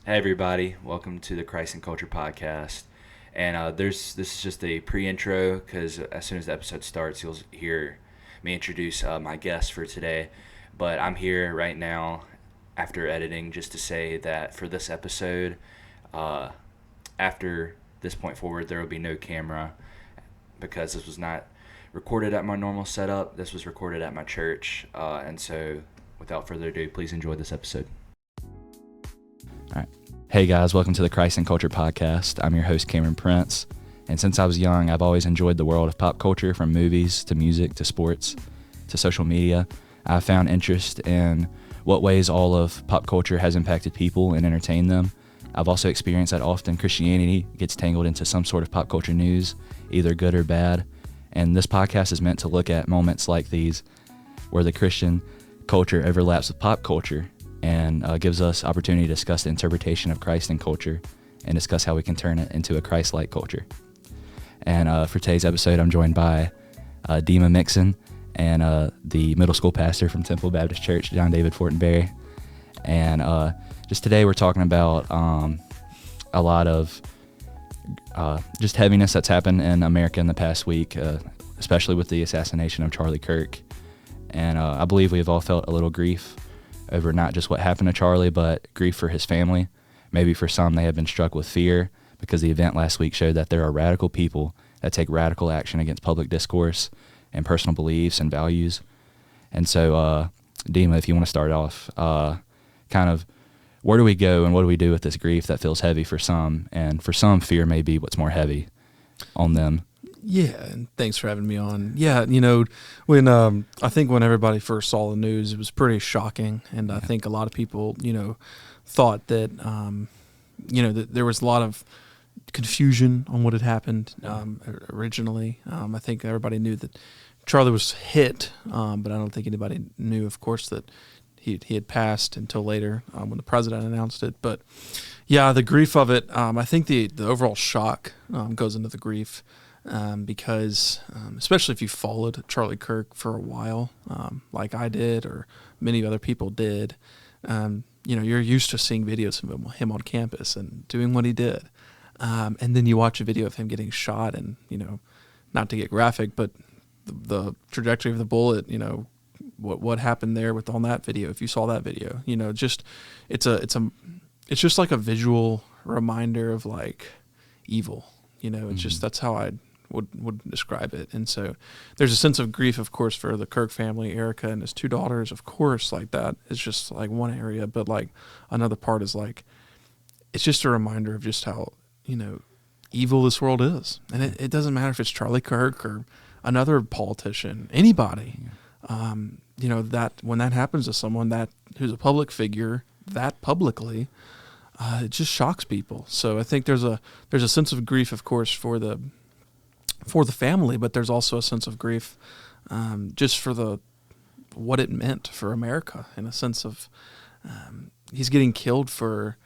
Hey everybody, welcome to the Christ and Culture podcast. And this is just a pre-intro because as soon as the episode starts, you'll hear me introduce my guest for today. But I'm here right now after editing just to say that for this episode, uh, after this point forward, there will be no camera because this was not recorded at my normal setup. This was recorded at my church. And so without further ado, please enjoy this episode. All right. Hey guys, welcome to the Christ and Culture podcast. I'm your host, Cameron Prince. And since I was young, I've always enjoyed the world of pop culture, from movies to music to sports to social media. I've found interest in what ways all of pop culture has impacted people and entertained them. I've also experienced that often Christianity gets tangled into some sort of pop culture news, either good or bad. And this podcast is meant to look at moments like these where the Christian culture overlaps with pop culture and gives us opportunity to discuss the interpretation of Christ and culture and discuss how we can turn it into a Christ-like culture. And for today's episode, I'm joined by Dima Mixon and the middle school pastor from Temple Baptist Church, John David Fortenberry. And just today we're talking about a lot of just heaviness that's happened in America in the past week, especially with the assassination of Charlie Kirk. And I believe we've all felt a little grief over not just what happened to Charlie, but grief for his family. Maybe for some, they have been struck with fear because the event last week showed that there are radical people that take radical action against public discourse and personal beliefs and values. And so, Dima, if you want to start off, kind of where do we go and what do we do with this grief that feels heavy for some? And for some, fear may be what's more heavy on them. Yeah, and thanks for having me on. Yeah, when I think when everybody first saw the news, it was pretty shocking, and I think a lot of people, thought that, that there was a lot of confusion on what had happened originally. I think everybody knew that Charlie was hit, but I don't think anybody knew, of course, that he had passed until later when the president announced it. But yeah, the grief of it, I think the overall shock goes into the grief. Because especially if you followed Charlie Kirk for a while, like I did or many other people did, you're used to seeing videos of him on campus and doing what he did. And then you watch a video of him getting shot and, not to get graphic, but the trajectory of the bullet, what happened there on that video, if you saw that video, it's just like a visual reminder of like evil, it's just, that's how I would describe it. And so there's a sense of grief, of course, for the Kirk family, Erica and his two daughters, of course, like that is just like one area, but like another part is like, it's just a reminder of just how, evil this world is. And it doesn't matter if it's Charlie Kirk or another politician, anybody, that when that happens to someone who's a public figure that publicly, it just shocks people. So I think there's a sense of grief, of course, for the family, but there's also a sense of grief just for what it meant for America, in a sense of he's getting killed for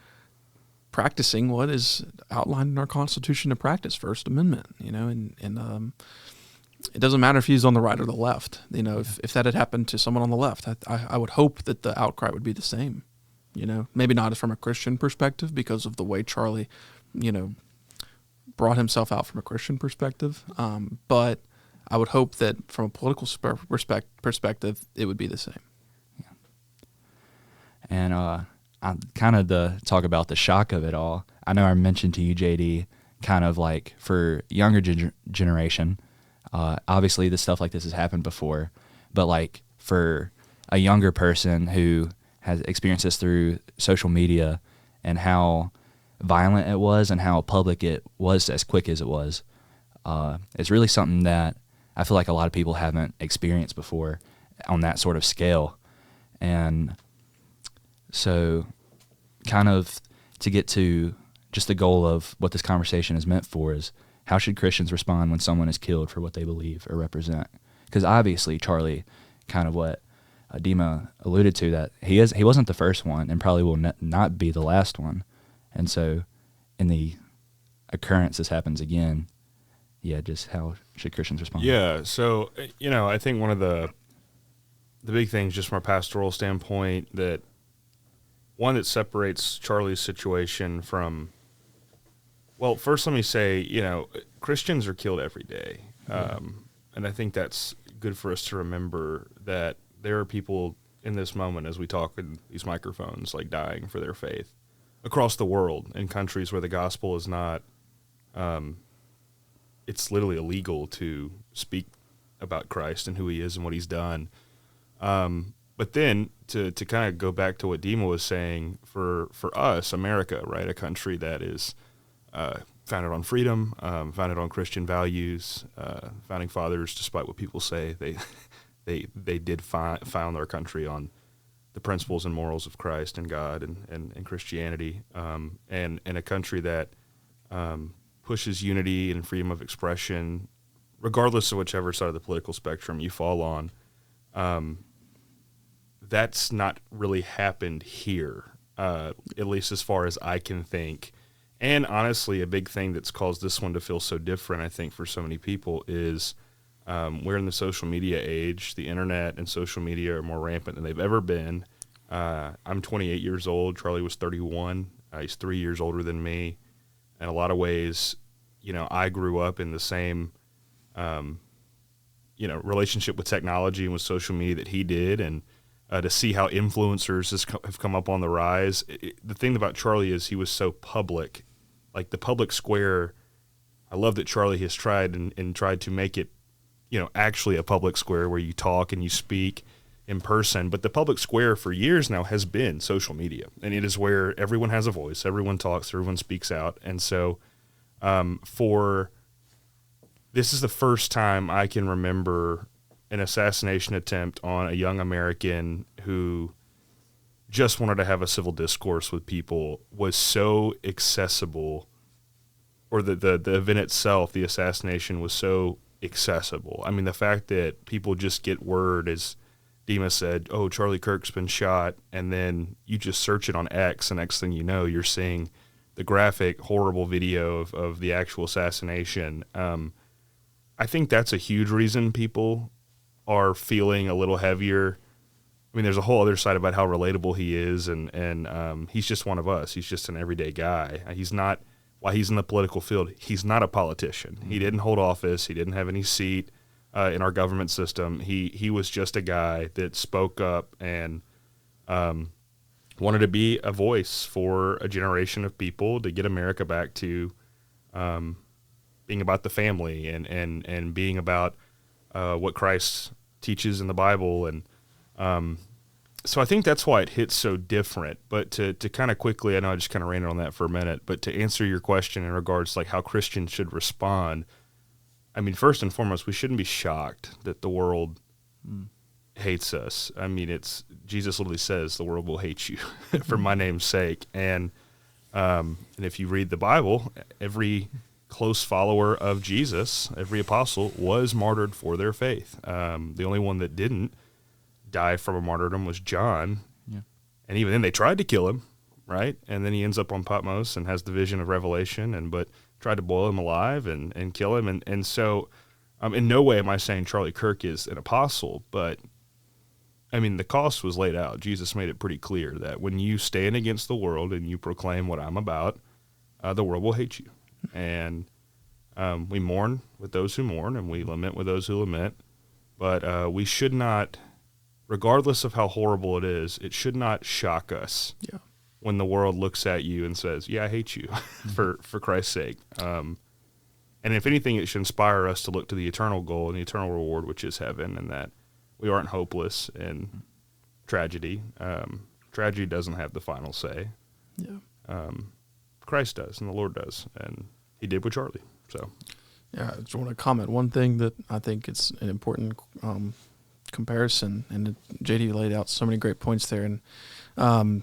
practicing what is outlined in our Constitution to practice, First Amendment, and it doesn't matter if he's on the right or the left. If that had happened to someone on the left, I would hope that the outcry would be the same. Maybe not from a Christian perspective because of the way Charlie, brought himself out from a Christian perspective. But I would hope that from a political perspective, it would be the same. Yeah. And I'm kind of to talk about the shock of it all. I know I mentioned to you, JD, kind of like for younger generation, obviously this stuff like this has happened before, but like for a younger person who has experienced this through social media and how violent it was and how public it was as quick as it was, it's really something that I feel like a lot of people haven't experienced before on that sort of scale. And so kind of to get to just the goal of what this conversation is meant for is how should Christians respond when someone is killed for what they believe or represent? Because obviously Charlie, kind of what Dima alluded to, that he wasn't the first one and probably will not be the last one. And so in the occurrence this happens again, just how should Christians respond? Yeah, so, I think one of the big things just from a pastoral standpoint that one that separates Charlie's situation from, well, first let me say, Christians are killed every day. And I think that's good for us to remember that there are people in this moment as we talk in these microphones, like dying for their faith across the world in countries where the gospel is not, it's literally illegal to speak about Christ and who he is and what he's done. But then to kind of go back to what Dima was saying, for us, America, right, a country that is founded on freedom, founded on Christian values, founding fathers, despite what people say, they did found our country on the principles and morals of Christ and God and Christianity, and a country that pushes unity and freedom of expression, regardless of whichever side of the political spectrum you fall on. That's not really happened here, at least as far as I can think. And honestly, a big thing that's caused this one to feel so different, I think, for so many people is we're in the social media age. The internet and social media are more rampant than they've ever been. I'm 28 years old. Charlie was 31. He's 3 years older than me. In a lot of ways, I grew up in the same, relationship with technology and with social media that he did. And to see how influencers have come up on the rise. The thing about Charlie is he was so public, like the public square. I love that Charlie has tried and tried to make it, actually a public square where you talk and you speak in person. But the public square for years now has been social media, and it is where everyone has a voice, everyone talks, everyone speaks out. And so this is the first time I can remember an assassination attempt on a young American who just wanted to have a civil discourse with people was so accessible, or the event itself, the assassination, was so accessible. I mean, the fact that people just get word, as Dima said, oh, Charlie Kirk's been shot, and then you just search it on X, and next thing you know, you're seeing the graphic, horrible video of the actual assassination. I think that's a huge reason people are feeling a little heavier. I mean, there's a whole other side about how relatable he is, and he's just one of us. He's just an everyday guy. He's not, while he's in the political field, he's not a politician. He didn't hold office. He didn't have any seat in our government system. He was just a guy that spoke up and wanted to be a voice for a generation of people to get America back to being about the family and being about what Christ teaches in the Bible. And so I think that's why it hits so different. But to kind of quickly, I know I just kind of ran on that for a minute, but to answer your question in regards to like how Christians should respond, I mean, first and foremost, we shouldn't be shocked that the world hates us. I mean, Jesus literally says the world will hate you for my name's sake. And if you read the Bible, every close follower of Jesus, every apostle, was martyred for their faith. The only one that didn't die from a martyrdom was John. Yeah. And even then they tried to kill him, right? And then he ends up on Patmos and has the vision of Revelation, but tried to boil him alive and kill him. And so in no way am I saying Charlie Kirk is an apostle, but I mean, the cost was laid out. Jesus made it pretty clear that when you stand against the world and you proclaim what I'm about, the world will hate you. And we mourn with those who mourn, and we lament with those who lament. But we should not, regardless of how horrible it is, it should not shock us when the world looks at you and says, yeah, I hate you for Christ's sake. And if anything, it should inspire us to look to the eternal goal and the eternal reward, which is heaven, and that we aren't hopeless in tragedy. Tragedy doesn't have the final say. Yeah. Christ does, and the Lord does, and he did with Charlie. So, yeah, I just want to comment one thing that I think it's an important comparison, and JD laid out so many great points there. And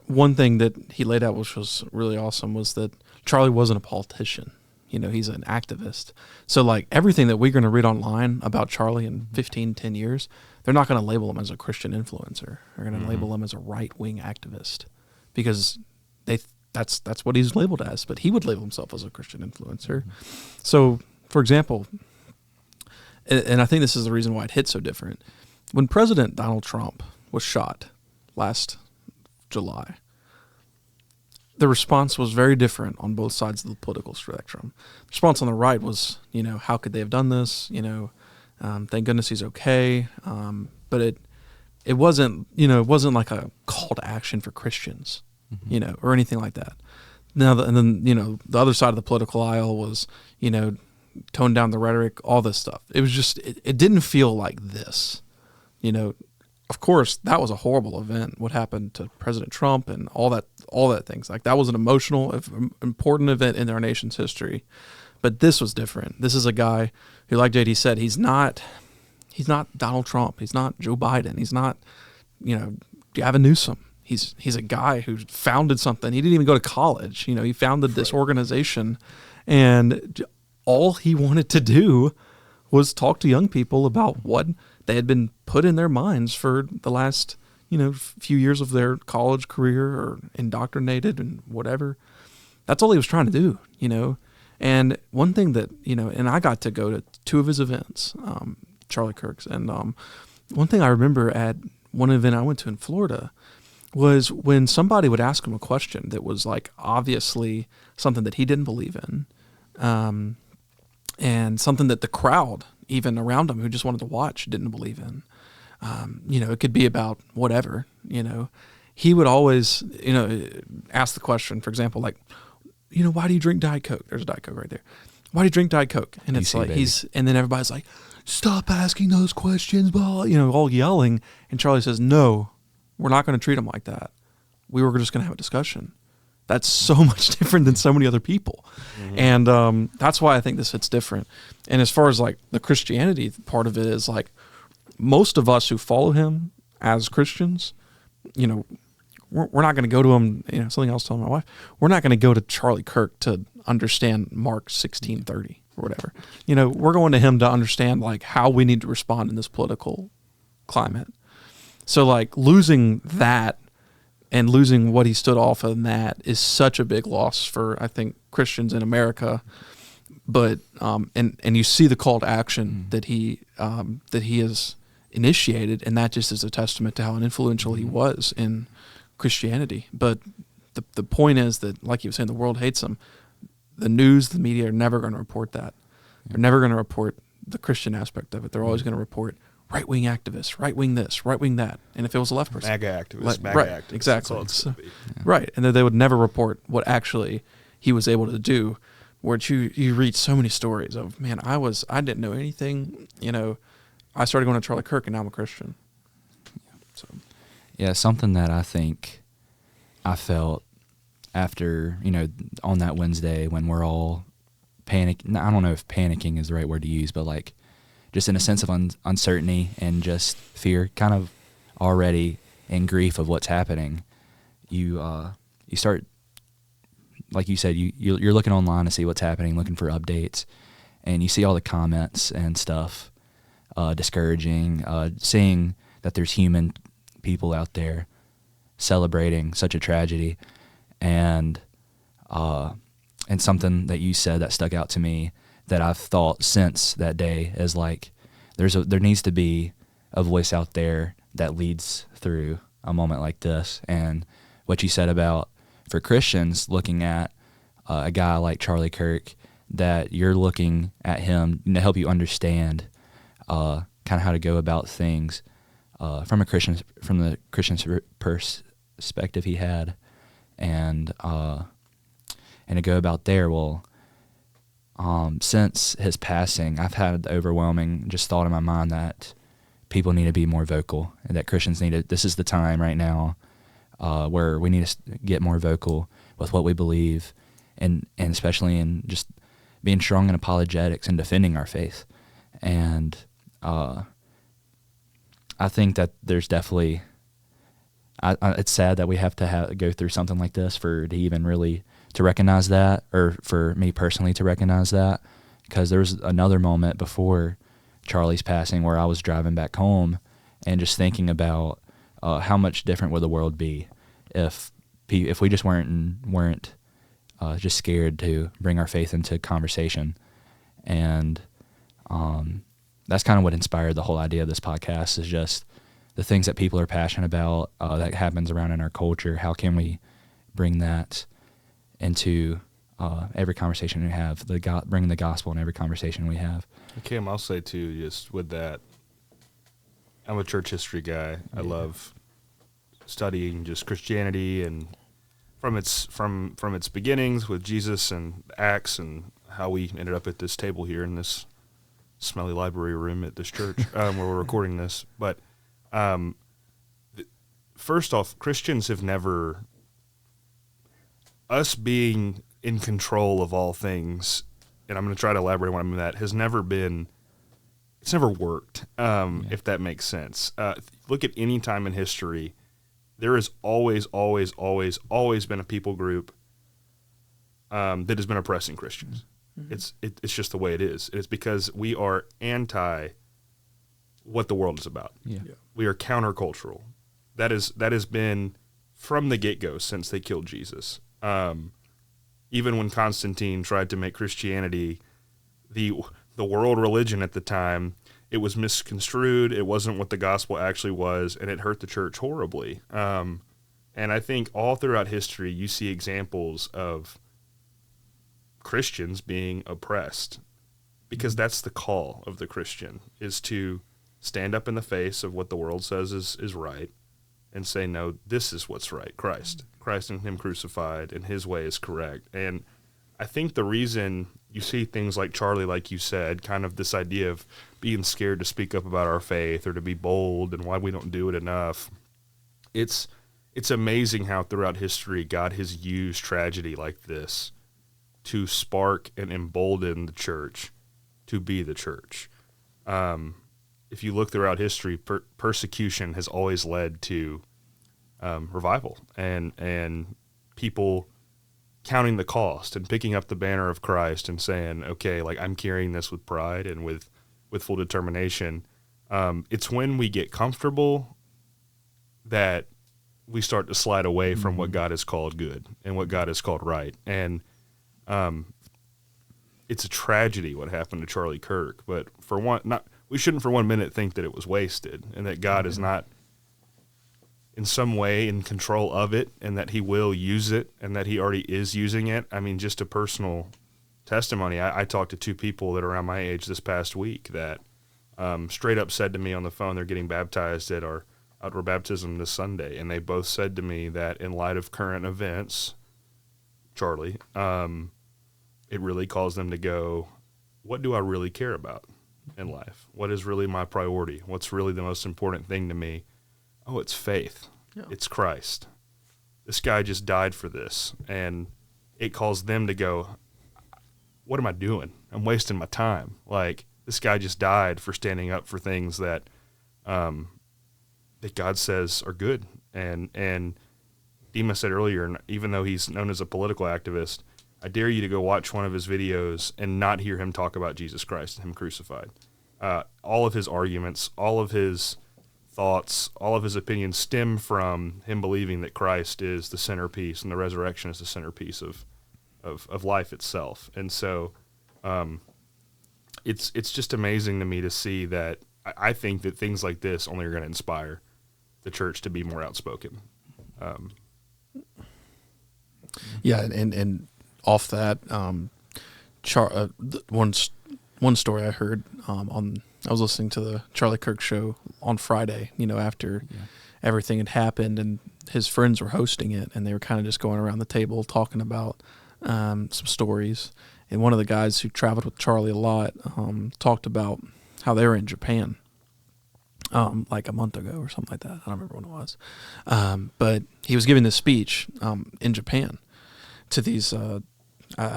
one thing that he laid out, which was really awesome, was that Charlie wasn't a politician. He's an activist. So, like, everything that we're going to read online about Charlie in 10 years, they're not going to label him as a Christian influencer. They're going to label him as a right-wing activist, because that's what he's labeled as, but he would label himself as a Christian influencer. So, for example, and I think this is the reason why it hit so different, when President Donald Trump was shot last July, the response was very different on both sides of the political spectrum. The response on the right was, how could they have done this? Thank goodness he's okay. But it wasn't, it wasn't like a call to action for Christians, or anything like that. And then, the other side of the political aisle was, tone down the rhetoric, all this stuff. It was just, it didn't feel like this, Of course, that was a horrible event. What happened to President Trump and all that things, like that was an emotional, important event in our nation's history. But this was different. This is a guy who, like JD said, he's not Donald Trump. He's not Joe Biden. He's not, Gavin Newsom. He's a guy who founded something. He didn't even go to college. He founded this organization, and all he wanted to do was talk to young people about what they had been put in their minds for the last, few years of their college career, or indoctrinated and whatever. That's all he was trying to do, And one thing that, and I got to go to 2 of his events, Charlie Kirk's. And one thing I remember at one event I went to in Florida was when somebody would ask him a question that was like obviously something that he didn't believe in, and something that the crowd, even around him who just wanted to watch, didn't believe in. It could be about whatever, he would always, ask the question, for example, like, why do you drink Diet Coke? There's a Diet Coke right there. Why do you drink Diet Coke? And it's like, and then everybody's like, stop asking those questions, blah, all yelling. And Charlie says, no, we're not going to treat them like that. We were just going to have a discussion. That's so much different than so many other people. Mm-hmm. And that's why I think this hits different. And as far as like the Christianity part of it is, like, most of us who follow him as Christians, we're not going to go to him, something else telling my wife, we're not going to go to Charlie Kirk to understand Mark 16:30 or whatever. We're going to him to understand like how we need to respond in this political climate. So like losing that and losing what he stood off of that is such a big loss for, I think, Christians in America. But and you see the call to action that he has initiated, and that just is a testament to how influential he was in Christianity. But the point is that, like you were saying, the world hates him. The news, the media are never going to report that. They're never going to report the Christian aspect of it. They're always going to report right-wing activists, right-wing this, right-wing that. And if it was a left person, MAGA activists, MAGA right, activists. exactly. So, right, and then they would never report what actually he was able to do. Where you read so many stories of, man, I didn't know anything. I started going to Charlie Kirk, and now I'm a Christian. So, yeah, something that I think I felt after, on that Wednesday when we're all panicking. I don't know if panicking is the right word to use, but like just in a sense of uncertainty and just fear, kind of already in grief of what's happening. You start, like you said, you're looking online to see what's happening, looking for updates, and you see all the comments and stuff, discouraging, seeing that there's human people out there celebrating such a tragedy, and something that you said that stuck out to me that I've thought since that day is like there needs to be a voice out there that leads through a moment like this. And what you said about, for Christians, looking at a guy like Charlie Kirk, that you're looking at him to help you understand kind of how to go about things from the Christian perspective he had, and to go about there. Well, since his passing, I've had the overwhelming just thought in my mind that people need to be more vocal, and that Christians need to. This is the time right now where we need to get more vocal with what we believe, and especially in just being strong in apologetics and defending our faith. And I think that there's definitely, it's sad that we have to go through something like this to even really to recognize that, or for me personally to recognize that, because there was another moment before Charlie's passing where I was driving back home and just thinking about how much different would the world be if we just weren't just scared to bring our faith into conversation. And that's kind of what inspired the whole idea of this podcast, is just the things that people are passionate about that happens around in our culture. How can we bring that into every conversation we have, bringing the gospel in every conversation we have. Kim, I'll say too, just with that, I'm a church history guy. Yeah. I love studying just Christianity and from its beginnings with Jesus and Acts and how we ended up at this table here in this smelly library room at this church where we're recording this. But first off, Christians have never, us being in control of all things, and I'm going to try to elaborate on what I mean that, has never been, it's never worked, if that makes sense. Look at any time in history, there has always been a people group that has been oppressing Christians. Mm-hmm. It's just the way it is. It's because we are anti what the world is about. Yeah. We are countercultural. That has been from the get-go since they killed Jesus. Even when Constantine tried to make Christianity the world religion at the time, it was misconstrued. It wasn't what the gospel actually was, and it hurt the church horribly. And I think all throughout history, you see examples of Christians being oppressed, because that's the call of the Christian, is to stand up in the face of what the world says is right and say, no, this is what's right, Christ and him crucified, and his way is correct. And I think the reason you see things like Charlie, like you said, kind of this idea of being scared to speak up about our faith or to be bold and why we don't do it enough, it's amazing how throughout history God has used tragedy like this to spark and embolden the church to be the church. If you look throughout history, persecution has always led to revival and people counting the cost and picking up the banner of Christ and saying, okay, like I'm carrying this with pride and with full determination. It's when we get comfortable that we start to slide away from what God has called good and what God has called right. And it's a tragedy what happened to Charlie Kirk, but we shouldn't for 1 minute think that it was wasted and that God is not in some way in control of it and that he will use it and that he already is using it. I mean, just a personal testimony. I talked to two people that are around my age this past week that straight up said to me on the phone they're getting baptized at our outdoor baptism this Sunday, and they both said to me that in light of current events, Charlie, it really caused them to go, what do I really care about in life? What is really my priority? What's really the most important thing to me? Oh, it's faith. Yeah. It's Christ. This guy just died for this. And it caused them to go, what am I doing? I'm wasting my time. Like, this guy just died for standing up for things that that God says are good. And Dima said earlier, even though he's known as a political activist, I dare you to go watch one of his videos and not hear him talk about Jesus Christ and him crucified. All of his arguments, all of his thoughts, all of his opinions stem from him believing that Christ is the centerpiece and the resurrection is the centerpiece of life itself. And so it's just amazing to me to see that. I think that things like this only are going to inspire the church to be more outspoken. Yeah, and off that, one story I heard I was listening to the Charlie Kirk show on Friday, after everything had happened, and his friends were hosting it, and they were kind of just going around the table talking about some stories. And one of the guys who traveled with Charlie a lot talked about how they were in Japan like a month ago or something like that. I don't remember when it was. But he was giving this speech in Japan to these, I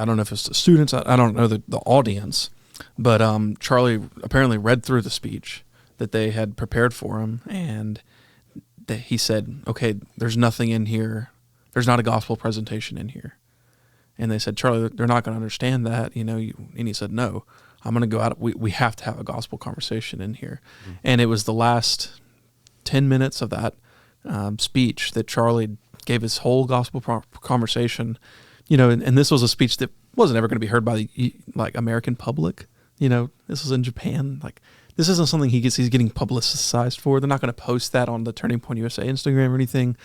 don't know if it's the students, I don't know the audience, but Charlie apparently read through the speech that they had prepared for him, and he said, okay, there's nothing in here. There's not a gospel presentation in here. And they said, Charlie, they're not going to understand that, and he said, no, I'm going to go out. We have to have a gospel conversation in here. Mm-hmm. And it was the last 10 minutes of that speech that Charlie gave his whole gospel conversation, and this was a speech that wasn't ever going to be heard by the American public. This was in Japan. This isn't something he's getting publicized for. They're not going to post that on the Turning Point USA Instagram or anything.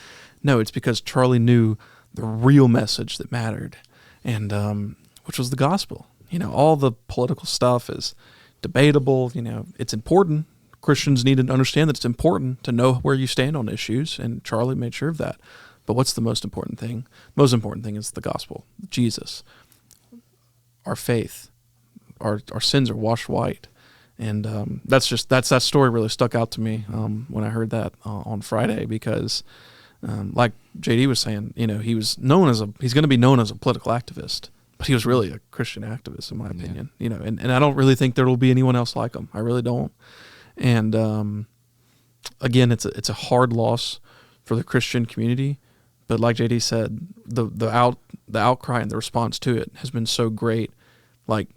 No, it's because Charlie knew the real message that mattered. and which was the gospel. All the political stuff is debatable. It's important. Christians need to understand that it's important to know where you stand on issues, and Charlie made sure of that. But what's the most important thing? Most important thing is the gospel, Jesus, our faith, our sins are washed white. And that story really stuck out to me when I heard that on Friday, because like JD was saying, he's going to be known as a political activist, but he was really a Christian activist, in my opinion. And I don't really think there will be anyone else like him. I really don't. And again, it's a hard loss for the Christian community, but like JD said, the outcry and the response to it has been so great. Like,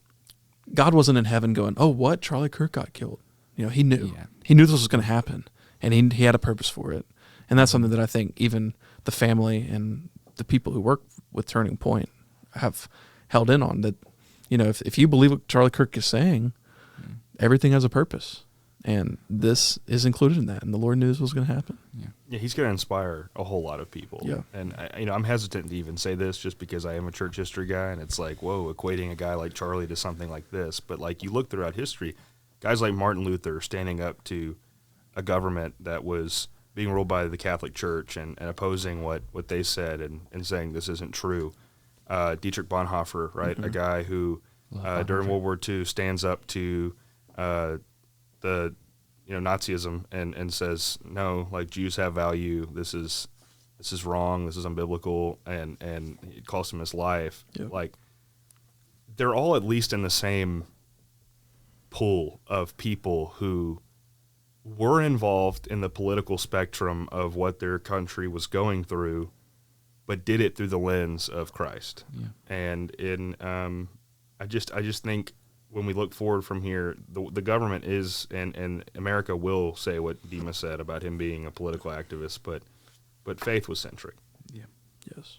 God wasn't in heaven going, "Oh, what? Charlie Kirk got killed." He knew. Yeah. He knew this was going to happen, and he had a purpose for it. And that's something that I think even the family and the people who work with Turning Point have held in on, that, if you believe what Charlie Kirk is saying, everything has a purpose. And this is included in that, and the Lord knew this was going to happen. Yeah, he's going to inspire a whole lot of people. Yeah. And I'm hesitant to even say this just because I am a church history guy, and it's like, whoa, equating a guy like Charlie to something like this. But like, you look throughout history, guys like Martin Luther standing up to a government that was being ruled by the Catholic Church and opposing what they said and saying this isn't true. Dietrich Bonhoeffer, right, a guy who during World War II stands up to the Nazism and says, no, like, Jews have value. This is wrong. This is unbiblical, and it cost him his life. Yep. Like, they're all at least in the same pool of people who were involved in the political spectrum of what their country was going through, but did it through the lens of Christ. Yeah. And I just think, when we look forward from here, the government is, and America will say what Dima said about him being a political activist, but faith was centric. Yeah. Yes.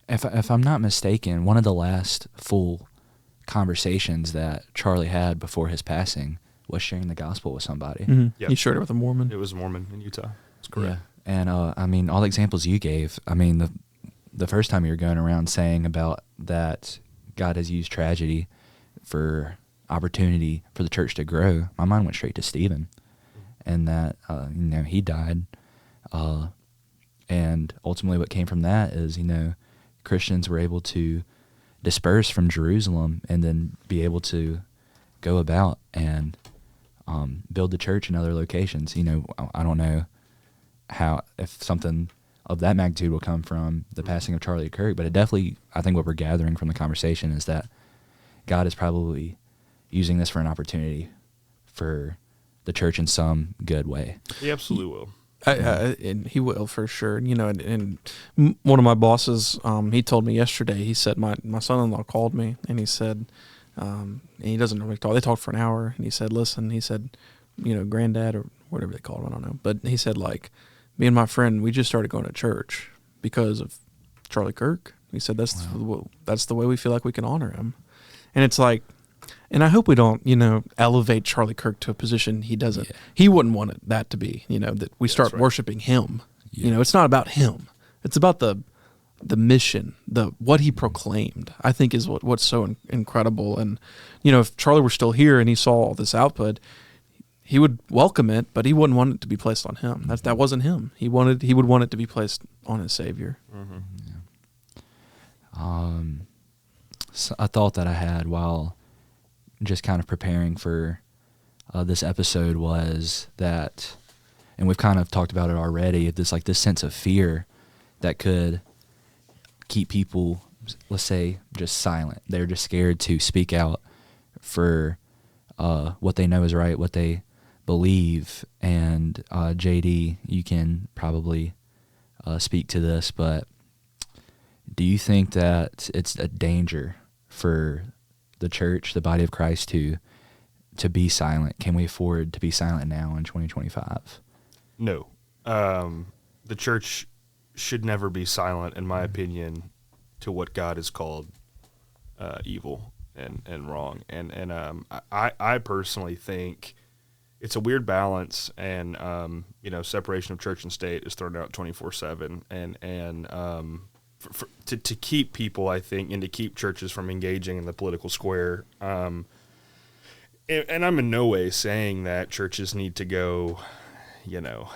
If I'm not mistaken, one of the last full conversations that Charlie had before his passing was sharing the gospel with somebody. Mm-hmm. Yep. He shared it with a Mormon. It was a Mormon in Utah. That's correct. Yeah. And all the examples you gave, the first time you were going around saying about that God has used tragedy for opportunity for the church to grow, my mind went straight to Stephen, and that he died, and ultimately what came from that is Christians were able to disperse from Jerusalem and then be able to go about and build the church in other locations. I don't know if something of that magnitude will come from the passing of Charlie Kirk, but it definitely, I think what we're gathering from the conversation is that God is probably using this for an opportunity for the church in some good way. He absolutely will. And he will, for sure. And one of my bosses, he told me yesterday, he said, my son-in-law called me, and he said, and he doesn't normally talk. They talked for an hour, and he said, listen, he said, granddad, or whatever they call him, I don't know. But he said, like, me and my friend, we just started going to church because of Charlie Kirk. He said, that's the way we feel like we can honor him. And it's like, and I hope we don't, elevate Charlie Kirk to a position he doesn't. Yeah. He wouldn't want that to be, that we start worshiping him. Yeah. It's not about him. It's about the mission, what he proclaimed, I think is what's so incredible. And, if Charlie were still here and he saw all this output, he would welcome it, but he wouldn't want it to be placed on him. That wasn't him. He would want it to be placed on his Savior. Mm-hmm. Yeah. So a thought that I had while just kind of preparing for this episode was that, and we've kind of talked about it already, this sense of fear that could keep people, let's say, just silent. They're just scared to speak out for what they know is right, what they believe. And JD, you can probably speak to this, but do you think that it's a danger for the church, the body of Christ, to be silent? Can we afford to be silent now in 2025? No. The church should never be silent, in my opinion, to what God has called evil and wrong. And I personally think it's a weird balance, and separation of church and state is thrown out 24/7, and to keep people, I think, and to keep churches from engaging in the political square. And I'm in no way saying that churches need to go,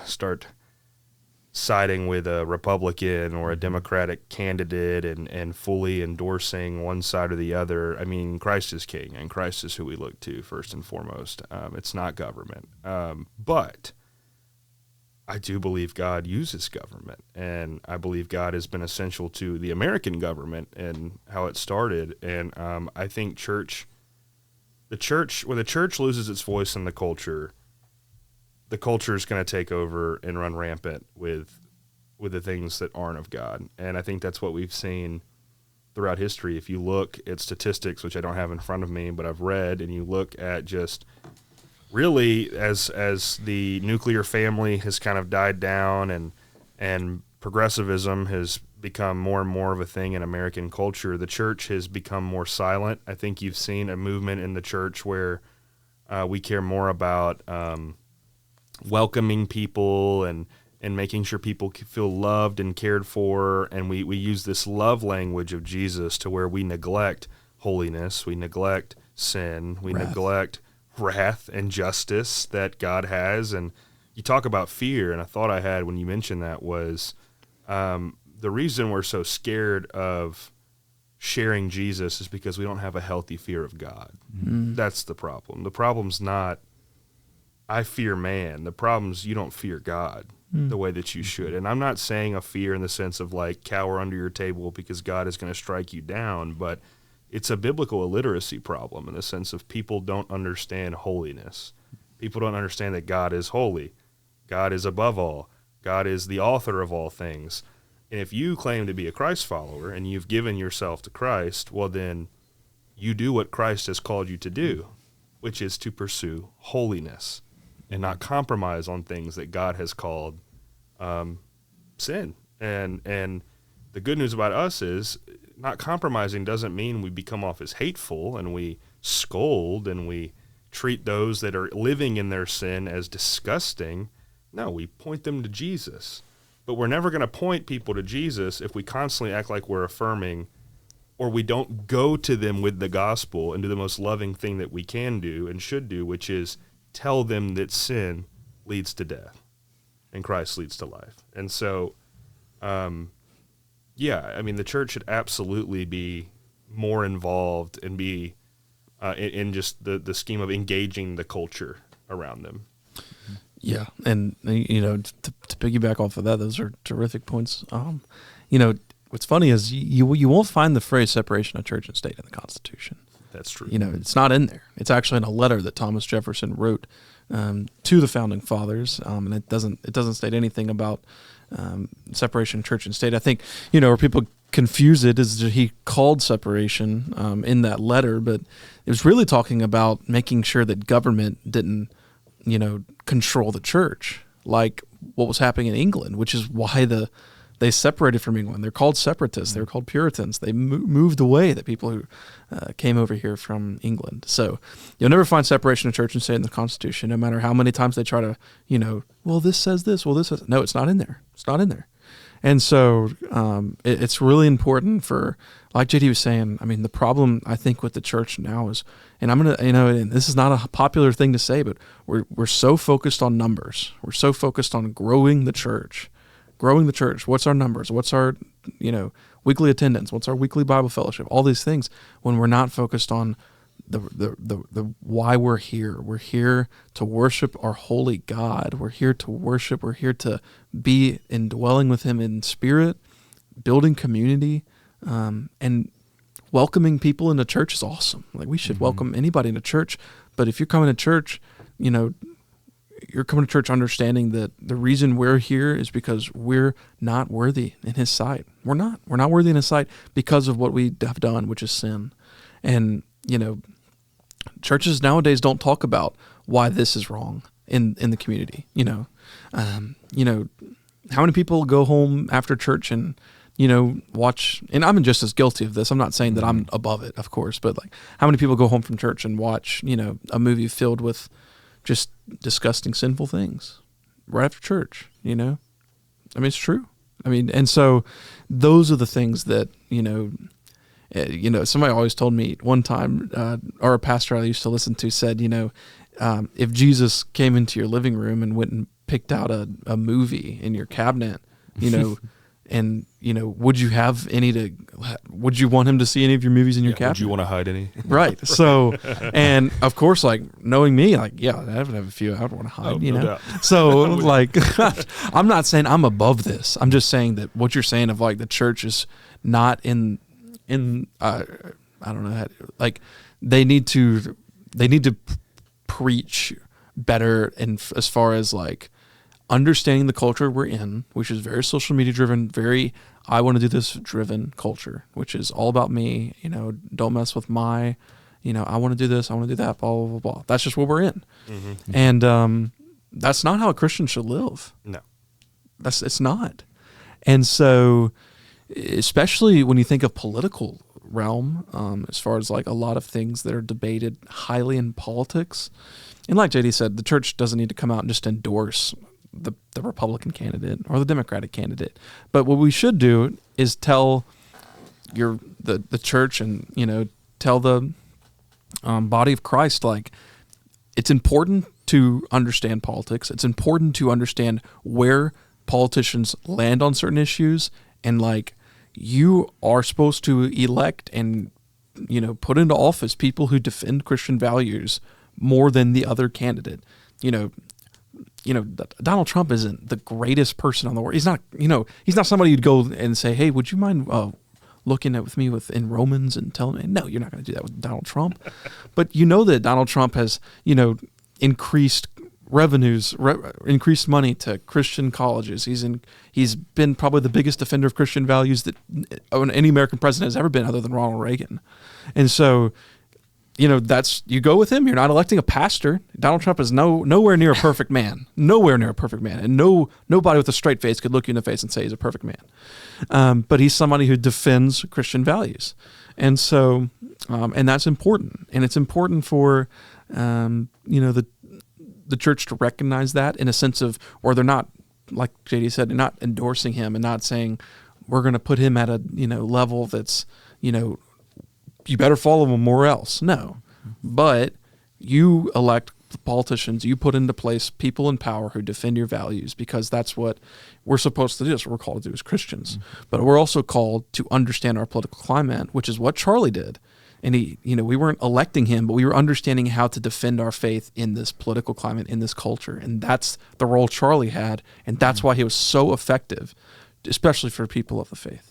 start siding with a Republican or a Democratic candidate and fully endorsing one side or the other. I mean, Christ is king, and Christ is who we look to first and foremost. It's not government. But I do believe God uses government, and I believe God has been essential to the American government and how it started. And I think when the church loses its voice in the culture is going to take over and run rampant with the things that aren't of God. And I think that's what we've seen throughout history. If you look at statistics, which I don't have in front of me, but I've read, and you look at just really as the nuclear family has kind of died down and progressivism has become more and more of a thing in American culture, the church has become more silent. I think you've seen a movement in the church where we care more about welcoming people and making sure people feel loved and cared for, and we use this love language of Jesus to where we neglect holiness, we neglect sin, we neglect wrath and justice that God has. And you talk about fear, and a thought I had when you mentioned that was the reason we're so scared of sharing Jesus is because we don't have a healthy fear of God. That's the problem. The problem's not I fear man. The problem's you don't fear God the way that you should. And I'm not saying a fear in the sense of like cower under your table because God is going to strike you down, but it's a biblical illiteracy problem in the sense of people don't understand holiness. People don't understand that God is holy. God is above all. God is the author of all things. And if you claim to be a Christ follower and you've given yourself to Christ, well then you do what Christ has called you to do, which is to pursue holiness and not compromise on things that God has called sin. And the good news about us is not compromising doesn't mean we become off as hateful and we scold and we treat those that are living in their sin as disgusting. No, we point them to Jesus. But we're never going to point people to Jesus if we constantly act like we're affirming, or we don't go to them with the gospel and do the most loving thing that we can do and should do, which is tell them that sin leads to death and Christ leads to life. And so, the church should absolutely be more involved and be in just the scheme of engaging the culture around them. Yeah, and to piggyback off of that, those are terrific points. What's funny is you won't find the phrase separation of church and state in the Constitution. That's true. It's not in there. It's actually in a letter that Thomas Jefferson wrote to the founding fathers, and it doesn't state anything about separation of church and state. I think where people confuse it is that he called separation in that letter, but it was really talking about making sure that government didn't control the church, like what was happening in England, which is why they separated from England. They're called separatists. They were called Puritans. They moved away, the people who came over here from England. So you'll never find separation of church and state in the Constitution, no matter how many times they try to, well, this says this, well, this says... No, it's not in there. It's not in there. And so it's really important for, like JD was saying, I mean, the problem I think with the church now is, and I'm going to, and this is not a popular thing to say, but we're so focused on numbers. We're so focused on growing the church. What's our numbers? What's our, weekly attendance? What's our weekly Bible fellowship? All these things, when we're not focused on the why we're here. We're here to worship our holy God. We're here to worship. We're here to be indwelling with Him in spirit, building community, and welcoming people into church is awesome. Like, we should welcome anybody into church. But if you're coming to church, you're coming to church understanding that the reason we're here is because we're not worthy in His sight. We're not worthy in His sight because of what we have done, which is sin. And, churches nowadays don't talk about why this is wrong in the community. How many people go home after church and, watch, and I'm just as guilty of this. I'm not saying that I'm above it, of course, but like, how many people go home from church and watch, a movie filled with just disgusting, sinful things right after church, I mean, it's true. I mean, and so those are the things that, somebody always told me one time, or a pastor I used to listen to said, if Jesus came into your living room and went and picked out a movie in your cabinet, and, would you want him to see any of your movies in your cabinet? Would you want to hide any? Right. So, and of course, knowing me, I would have a few I would want to hide, no doubt. So I'm not saying I'm above this. I'm just saying that what you're saying of the church is not in I don't know, they need to preach better, and as far as understanding the culture we're in, which is very social media driven, very I want to do this driven culture, which is all about me, don't mess with my, I want to do this, I want to do that, blah, blah, blah, blah. That's just what we're in. Mm-hmm. And that's not how a Christian should live. No. It's not. And so, especially when you think of political realm, as far as a lot of things that are debated highly in politics, and like JD said, the church doesn't need to come out and just endorse the Republican candidate or the Democratic candidate. But what we should do is tell the church and, tell the body of Christ, it's important to understand politics. It's important to understand where politicians land on certain issues, and you are supposed to elect and, put into office people who defend Christian values more than the other candidate. Donald Trump isn't the greatest person on the world. He's not, he's not somebody you'd go and say, hey, would you mind looking at with me in Romans and telling me? No, you're not going to do that with Donald Trump. But that Donald Trump has, increased revenues, increased money to Christian colleges. He's been probably the biggest defender of Christian values that any American president has ever been, other than Ronald Reagan. And so, you go with him. You're not electing a pastor. Donald Trump is nowhere near a perfect man. Nowhere near a perfect man. And nobody with a straight face could look you in the face and say he's a perfect man. But he's somebody who defends Christian values. And so, and that's important. And it's important for, the church to recognize that, in a sense of, or they're not, like JD said, they're not endorsing him and not saying we're going to put him at a, level that's, you better follow him or else. No. But you elect the politicians, you put into place people in power who defend your values, because that's what we're supposed to do. That's what we're called to do as Christians. Mm-hmm. But we're also called to understand our political climate, which is what Charlie did. And we weren't electing him, but we were understanding how to defend our faith in this political climate, in this culture. And that's the role Charlie had. And that's why he was so effective, especially for people of the faith.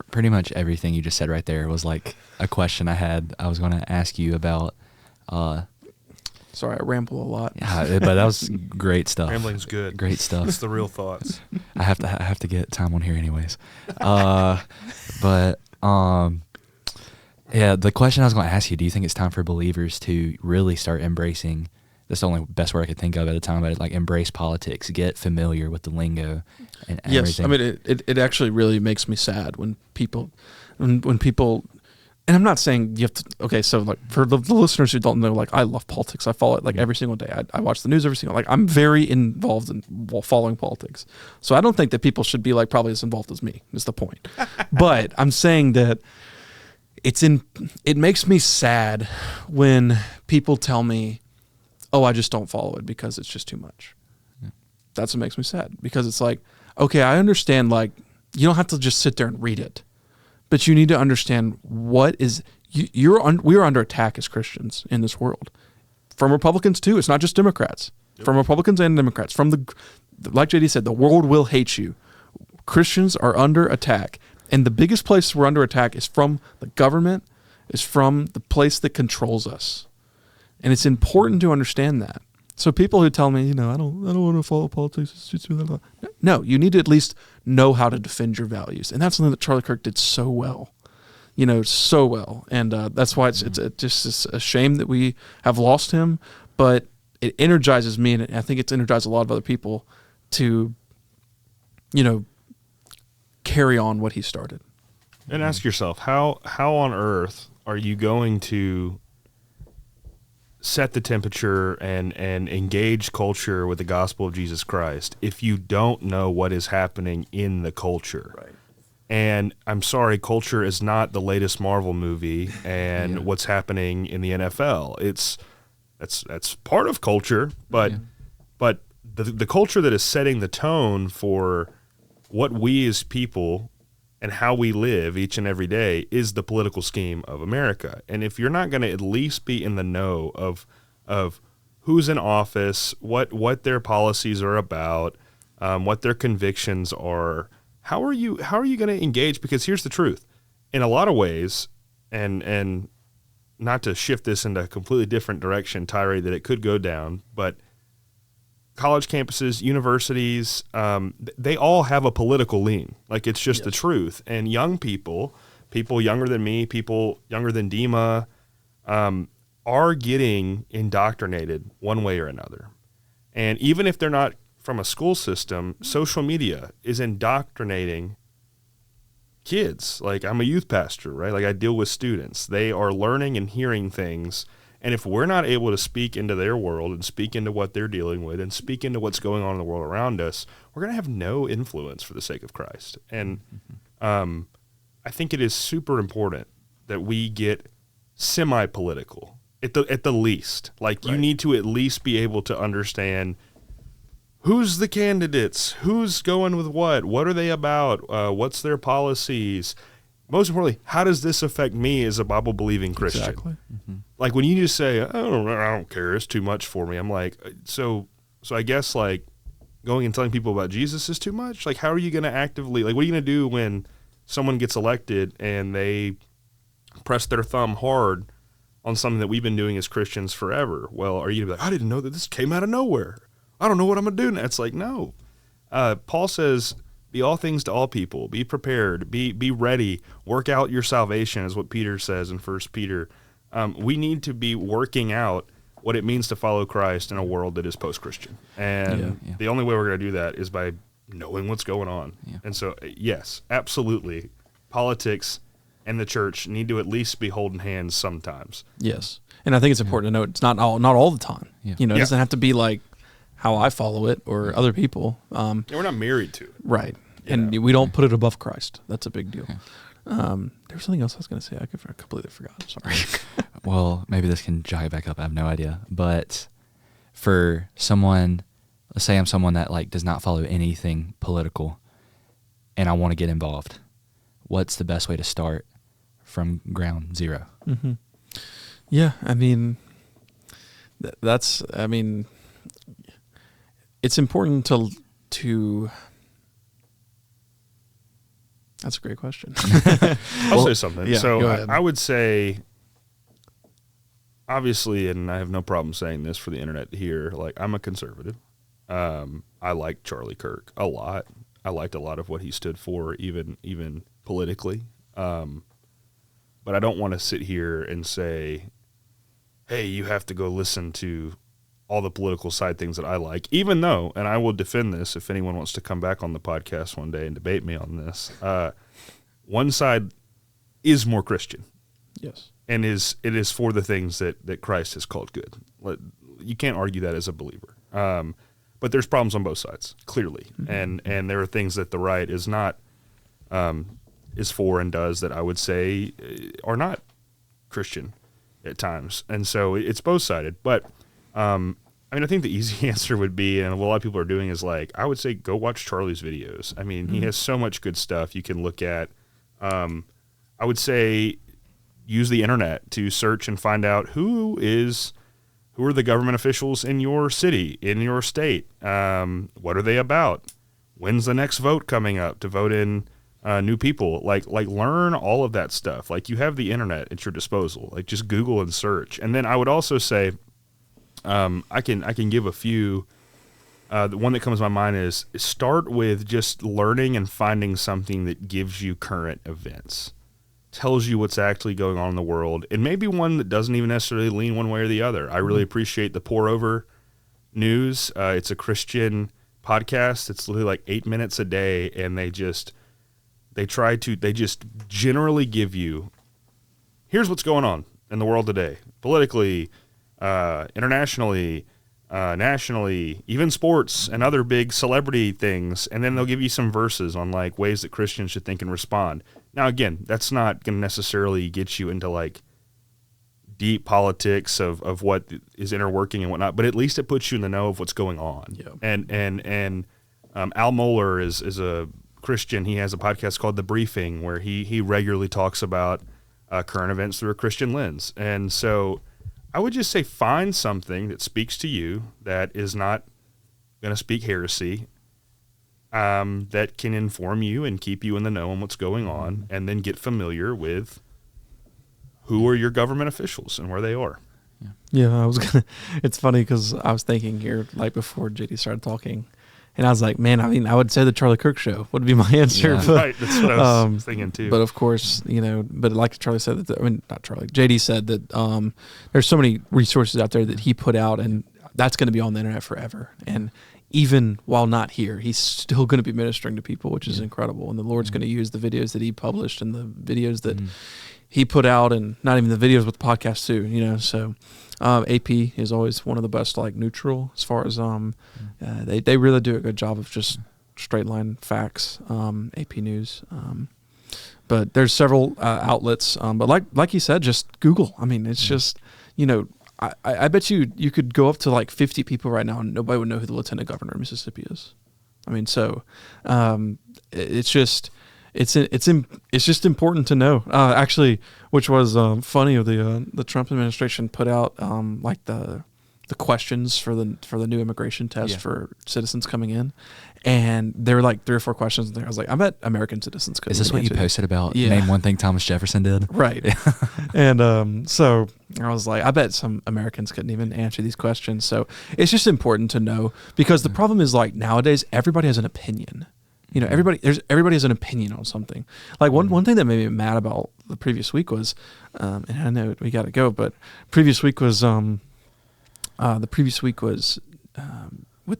Pretty much everything you just said right there was a question I was going to ask you about. Sorry, I ramble a lot. Yeah, but that was great stuff. Rambling's good. Great stuff. It's the real thoughts. I have to get time on here anyways. Yeah, the question I was going to ask you, do you think it's time for believers to really start embracing, that's the only best word I could think of at the time, but embrace politics, get familiar with the lingo and everything? Yes, I mean, it actually really makes me sad when people, and I'm not saying you have to, okay, so for the listeners who don't know, I love politics. I follow it every single day. I watch the news every single, I'm very involved in following politics. So I don't think that people should be probably as involved as me, is the point. But I'm saying that it makes me sad when people tell me, oh, I just don't follow it because it's just too much. Yeah. That's what makes me sad, because it's okay, I understand, you don't have to just sit there and read it, but you need to understand what is, we are under attack as Christians in this world. From Republicans too. It's not just Democrats. Yep. From Republicans and Democrats. From like JD said, the world will hate you. Christians are under attack. And the biggest place we're under attack is from the government, is from the place that controls us. And it's important to understand that. So people who tell me, I don't want to follow politics. No, you need to at least know how to defend your values. And that's something that Charlie Kirk did so well. So well. And that's why it's just a shame that we have lost him. But it energizes me, and I think it's energized a lot of other people to, carry on what he started. And ask yourself, how on earth are you going to set the temperature and engage culture with the gospel of Jesus Christ if you don't know what is happening in the culture. Right. And I'm sorry, culture is not the latest Marvel movie and what's happening in the NFL. That's part of culture, but the culture that is setting the tone for what we as people and how we live each and every day is the political scheme of America. And if you're not going to at least be in the know of who's in office, what their policies are about, what their convictions are, how are you going to engage? Because here's the truth. In a lot of ways, and not to shift this into a completely different direction, tirade that it could go down, but college campuses, universities, they all have a political lean. Like, it's just the truth. And young people younger than me, people younger than Dima, are getting indoctrinated one way or another. And even if they're not from a school system, social media is indoctrinating kids. Like, I'm a youth pastor, right? Like, I deal with students. They are learning and hearing things. And if we're not able to speak into their world and speak into what they're dealing with and speak into what's going on in the world around us, we're going to have no influence for the sake of Christ. And I think it is super important that we get semi-political at the least. Like, you need to at least be able to understand who's the candidates, who's going with what are they about, what's their policies. Most importantly, how does this affect me as a Bible-believing Christian? Exactly. Like, when you just say, I don't care, it's too much for me. I'm like, so I guess, like, going and telling people about Jesus is too much? Like, how are you going to actively, like, what are you going to do when someone gets elected and they press their thumb hard on something that we've been doing as Christians forever? Well, are you going to be like, I didn't know that this came out of nowhere. I don't know what I'm going to do now. It's like, no. Paul says, be all things to all people. Be prepared. Be ready. Work out your salvation is what Peter says in 1 Peter. We need to be working out what it means to follow Christ in a world that is post-Christian. And the only way we're going to do that is by knowing what's going on. Yeah. And so, yes, absolutely, politics and the church need to at least be holding hands sometimes. Yes. And I think it's important to note it's not all the time. Yeah. You know, it doesn't have to be like how I follow it or other people. We're not married to it. Right. And we don't put it above Christ. That's a big deal. There was something else I was going to say. I completely forgot. Sorry. Well, maybe this can jog back up. I have no idea. But for someone, let's say I'm someone that like does not follow anything political and I want to get involved, what's the best way to start from ground zero? Mm-hmm. Yeah, I mean, it's important to. That's a great question. I'll say something. Yeah, so go ahead. I would say, obviously, and I have no problem saying this for the internet here, like, I'm a conservative. I like Charlie Kirk a lot. I liked a lot of what he stood for, even politically. But I don't want to sit here and say, hey, you have to go listen to all the political side things that I like, even though, and I will defend this if anyone wants to come back on the podcast one day and debate me on this, one side is more Christian. Yes. And it is for the things that Christ has called good. You can't argue that as a believer. But there's problems on both sides, clearly. Mm-hmm. And there are things that the right is not, is for and does that I would say are not Christian at times. And so it's both-sided. But I mean, I think the easy answer would be, and what a lot of people are doing is like, I would say go watch Charlie's videos. I mean, he has so much good stuff you can look at. I would say use the internet to search and find out who are the government officials in your city, in your state. What are they about? When's the next vote coming up to vote in new people? Like learn all of that stuff. Like, you have the internet at your disposal. Like, just Google and search. And then I would also say, I can give a few. The one that comes to my mind is start with just learning and finding something that gives you current events, tells you what's actually going on in the world, and maybe one that doesn't even necessarily lean one way or the other. I really appreciate the Pour Over News. It's a Christian podcast. It's literally like 8 minutes a day, and they just generally give you, here's what's going on in the world today, politically, internationally, nationally, even sports and other big celebrity things, and then they'll give you some verses on like ways that Christians should think and respond. Now, again, that's not going to necessarily get you into like deep politics of what is inner working and whatnot, but at least it puts you in the know of what's going on. Yeah. And Al Mohler is a Christian. He has a podcast called The Briefing where he regularly talks about current events through a Christian lens. And so I would just say find something that speaks to you that is not going to speak heresy, that can inform you and keep you in the know on what's going on, and then get familiar with who are your government officials and where they are. Yeah, it's funny because I was thinking here, like before JD started talking, and I was like, man, I mean, I would say the Charlie Kirk show would be my answer. Yeah. But, Right, that's what I was thinking too. But of course, but like Charlie said, not Charlie, JD said that there's so many resources out there that he put out, and that's going to be on the internet forever. And even while not here, he's still going to be ministering to people, which is incredible. And the Lord's going to use the videos that he published and the videos that he put out, and not even the videos with the podcast too, so AP is always one of the best, like neutral as far as they really do a good job of just straight line facts, AP News, but there's several outlets, but like you said, just Google. I mean, it's just I bet you could go up to like 50 people right now and nobody would know who the lieutenant governor of Mississippi is. I mean, so it's just important to know. Actually, which was funny, the Trump administration put out like the questions for the new immigration test for citizens coming in, and there were like 3 or 4 questions in there. I was like, I bet American citizens could. Is this what you posted about? Yeah. Name one thing Thomas Jefferson did. Right. And so I was like, I bet some Americans couldn't even answer these questions. So it's just important to know, because the problem is, like, nowadays everybody has an opinion. Everybody has an opinion on something. Like one thing that made me mad about the previous week was, and I know we got to go, but previous week was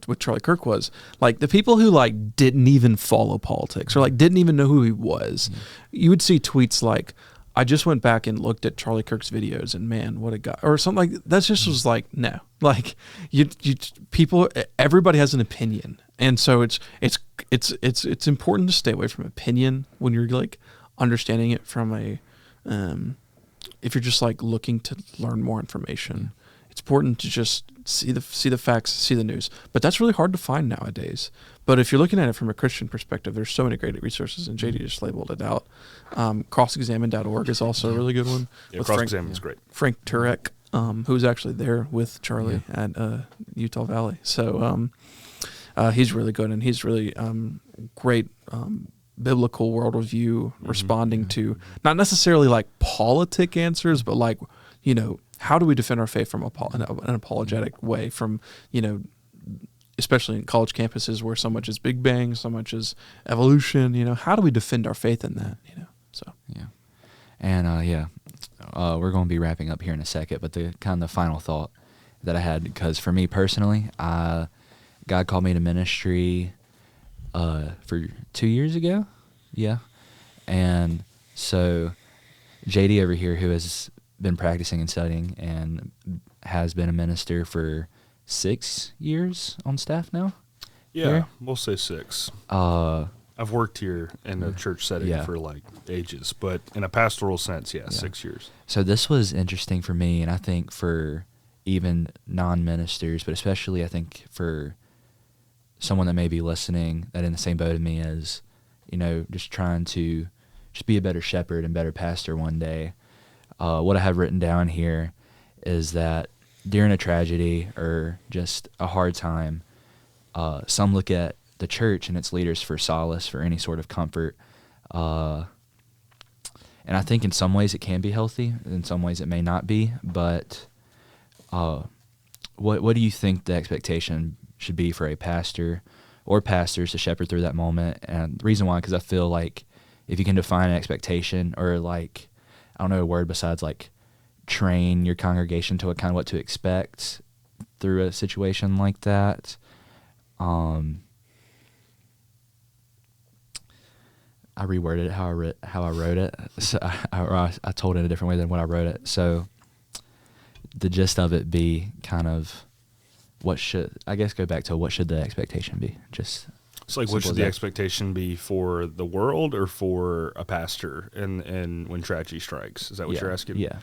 with Charlie Kirk was like the people who like didn't even follow politics or like didn't even know who he was. You would see tweets like, I just went back and looked at Charlie Kirk's videos and man, what a guy, or something like that. Just was like, no, like everybody has an opinion. And so it's important to stay away from opinion when you're like understanding it from if you're just like looking to learn more information. It's important to just see the facts, see the news. But that's really hard to find nowadays. But if you're looking at it from a Christian perspective, there's so many great resources, and JD just labeled it out. Crossexamine.org is also a really good one. Yeah, Cross-Examine is great. Frank Turek, who's actually there with Charlie at Utah Valley. So he's really good, and he's really great biblical worldview responding to not necessarily like politic answers, but like, how do we defend our faith from an apologetic way from, especially in college campuses where so much is Big Bang, so much is evolution, how do we defend our faith in that, so. Yeah. And, we're going to be wrapping up here in a second, but the final thought that I had, because for me personally, God called me to ministry for 2 years ago. Yeah. And so JD over here, who has been practicing and studying and has been a minister for 6 years on staff now. Yeah, here. We'll say 6. I've worked here in a church setting for like ages, but in a pastoral sense, 6 years. So this was interesting for me, and I think for even non-ministers, but especially I think for someone that may be listening that in the same boat as me as, just trying to just be a better shepherd and better pastor one day. What I have written down here is that during a tragedy or just a hard time, some look at the church and its leaders for solace, for any sort of comfort. And I think in some ways it can be healthy, in some ways it may not be. But what do you think the expectation should be for a pastor or pastors to shepherd through that moment? And the reason why, because I feel like if you can define an expectation or like, I don't know a word besides like train your congregation to what to expect through a situation like that. I reworded it how I wrote it. So I told it a different way than what I wrote it. So the gist of it be kind of what should the expectation be? Just it's like, what should the expectation be for the world or for a pastor and when tragedy strikes? Is that what you're asking? Yeah.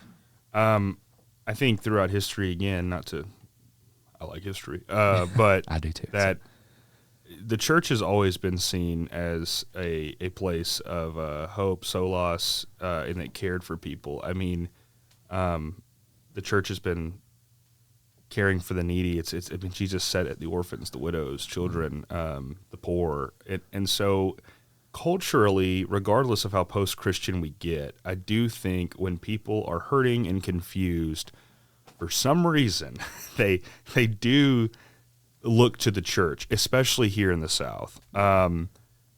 I think throughout history, again, I like history, but I do too. That the church has always been seen as a place of hope, solace, and that cared for people. I mean, the church has been caring for the needy. I mean, Jesus said it: the orphans, the widows, children, the poor, and so culturally, regardless of how post-Christian we get, I do think when people are hurting and confused, for some reason, they do look to the church, especially here in the South. And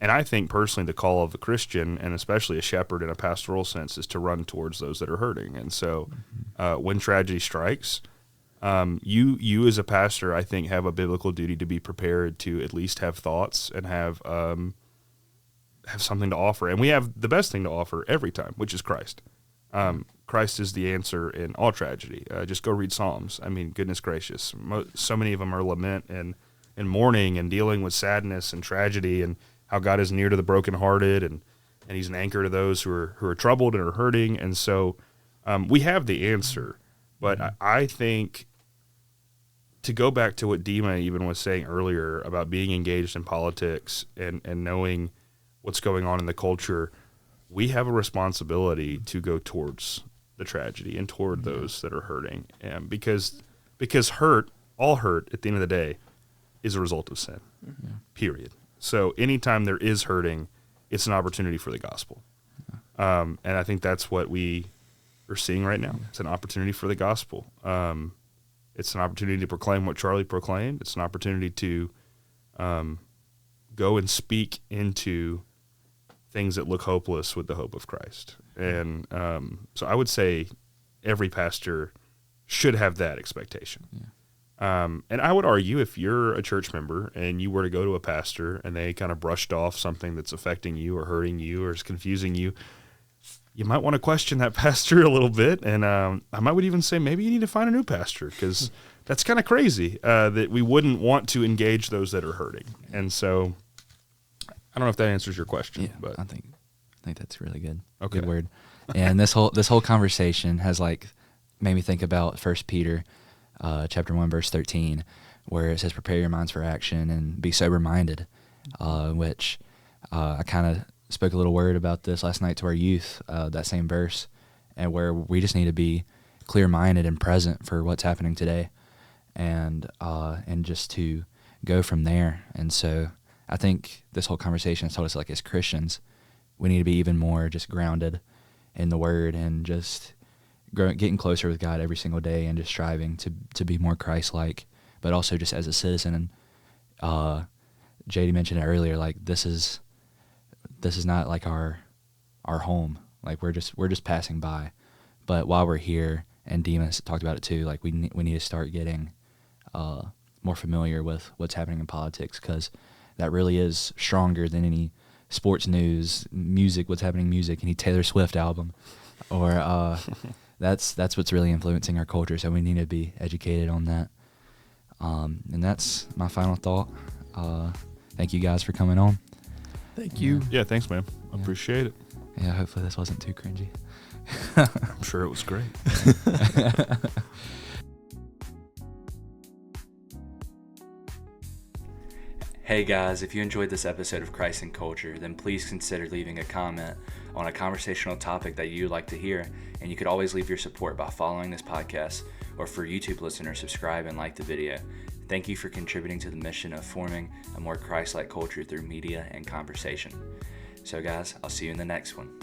I think personally the call of a Christian, and especially a shepherd in a pastoral sense, is to run towards those that are hurting. And so when tragedy strikes, you as a pastor, I think, have a biblical duty to be prepared to at least have thoughts and have something to offer. And we have the best thing to offer every time, which is Christ. Christ is the answer in all tragedy. Just go read Psalms. I mean, goodness gracious. So many of them are lament and mourning and dealing with sadness and tragedy, and how God is near to the brokenhearted, and he's an anchor to those who are troubled and are hurting. And so we have the answer. But I think, to go back to what Dima even was saying earlier about being engaged in politics and knowing what's going on in the culture, we have a responsibility to go towards the tragedy and toward those that are hurting. And because all hurt at the end of the day is a result of sin, period. So anytime there is hurting, it's an opportunity for the gospel. And I think that's what we are seeing right now. It's an opportunity for the gospel. It's an opportunity to proclaim what Charlie proclaimed. It's an opportunity to go and speak into things that look hopeless with the hope of Christ. And so I would say every pastor should have that expectation. And I would argue, if you're a church member and you were to go to a pastor and they kind of brushed off something that's affecting you or hurting you or is confusing you, you might want to question that pastor a little bit. And I would even say maybe you need to find a new pastor, because that's kind of crazy that we wouldn't want to engage those that are hurting. And so I don't know if that answers your question, but I think that's really good. Okay. Good word. And this whole conversation has made me think about 1 Peter chapter 1 verse 13, where it says, "Prepare your minds for action and be sober minded," which I kind of spoke a little word about this last night to our youth, that same verse, and where we just need to be clear minded and present for what's happening today, and just to go from there. And so I think this whole conversation has told us, as Christians, we need to be even more just grounded in the Word, and just getting closer with God every single day, and just striving to be more Christ-like, but also just as a citizen. And JD mentioned it earlier, this is not our home. We're just passing by. But while we're here, and Dima talked about it too, we need to start getting more familiar with what's happening in politics, because that really is stronger than any sports news, music, what's happening in music, any Taylor Swift album, or that's what's really influencing our culture. So we need to be educated on that. And that's my final thought. Thank you guys for coming on. Thank you. Yeah, thanks, man. I appreciate it. Yeah, hopefully this wasn't too cringy. I'm sure it was great. Hey guys, if you enjoyed this episode of Christ and Culture, then please consider leaving a comment on a conversational topic that you'd like to hear. And you could always leave your support by following this podcast, or for YouTube listeners, subscribe and like the video. Thank you for contributing to the mission of forming a more Christ-like culture through media and conversation. So guys, I'll see you in the next one.